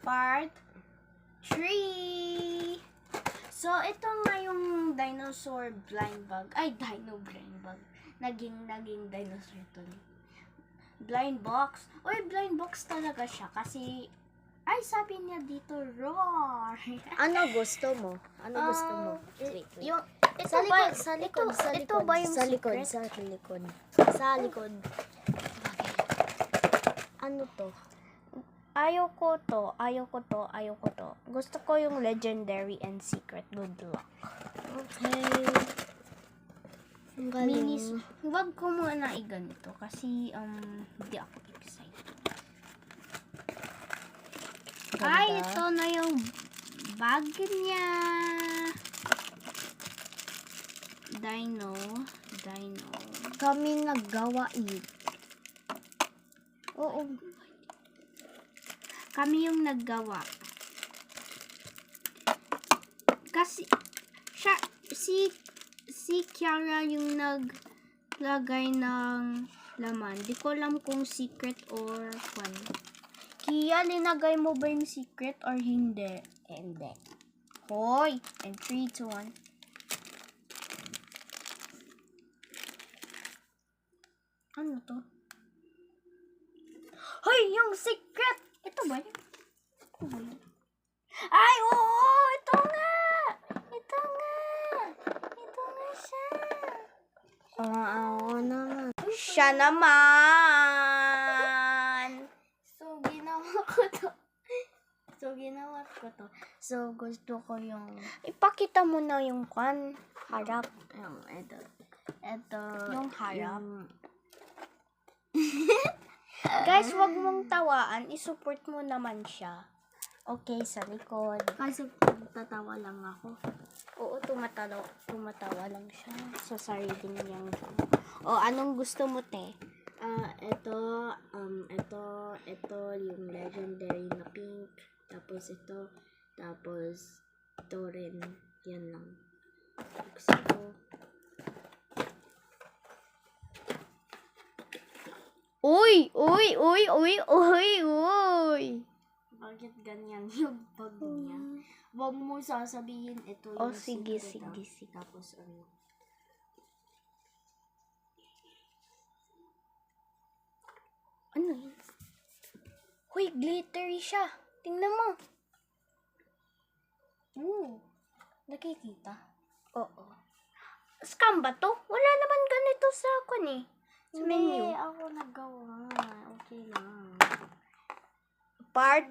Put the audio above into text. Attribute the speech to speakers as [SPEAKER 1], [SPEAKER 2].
[SPEAKER 1] Part 3. So, ito nga yung dinosaur blind bug. Ay, dino blind bug. Naging dinosaur to. Blind box. Uy, blind box talaga siya. Kasi, ay, sabi niya dito, roar.
[SPEAKER 2] Ano gusto mo? Ano gusto mo? Wait.
[SPEAKER 1] Yung, ito
[SPEAKER 2] Sa
[SPEAKER 1] ba,
[SPEAKER 2] likod, sa likod,
[SPEAKER 1] ito,
[SPEAKER 2] sa likod.
[SPEAKER 1] ito ba yung
[SPEAKER 2] sa likod,
[SPEAKER 1] secret?
[SPEAKER 2] sa likod. Sa likod. Ano to?
[SPEAKER 1] Ayoko to. Gusto ko yung legendary and secret. Good luck.
[SPEAKER 2] Okay. Ang galing.
[SPEAKER 1] Minis, huwag ko muna iganito kasi hindi ako excited.
[SPEAKER 2] Ganda.
[SPEAKER 1] Ay, ito na yung bag niya. Dino.
[SPEAKER 2] Kami naggawa Oo.
[SPEAKER 1] Kami yung naggawa. Kasi si Kiara yung naglagay ng laman. Di ko alam kung secret or fun. Kia, linagay mo ba yung secret or hindi?
[SPEAKER 2] Hindi.
[SPEAKER 1] Hoy! And 3, 2, 1. Ano to? Hoy! Yung secret! Ito ba yun? Ay! Oo! Ito nga siya.
[SPEAKER 2] Oo naman.
[SPEAKER 1] Siya naman! So, ginawa ko to. So, gusto ko yung... Ipakita mo na yung harap. Ito. Yung harap. Guys, wag mong tawaan. I-support mo naman siya. Okay, sa likod. Kasi tatawa lang ako. Oo, tumatawa lang siya. Sa sarili niyang. O, anong gusto mo, te?
[SPEAKER 2] Ito yung legendary na pink. Tapos ito rin. Yan lang. Gusto ko.
[SPEAKER 1] Uy!
[SPEAKER 2] Bakit ganyan yung bag niya? Wag mo sasabihin ito yung
[SPEAKER 1] Sige.
[SPEAKER 2] Tapos ano?
[SPEAKER 1] Ano yun? Uy, glittery siya. Tingnan mo. Nakikita? Oo. Scam ba to? Wala naman ganito sa akin eh. Sa menu.
[SPEAKER 2] Hindi, ako naggawa. Okay lang.
[SPEAKER 1] Part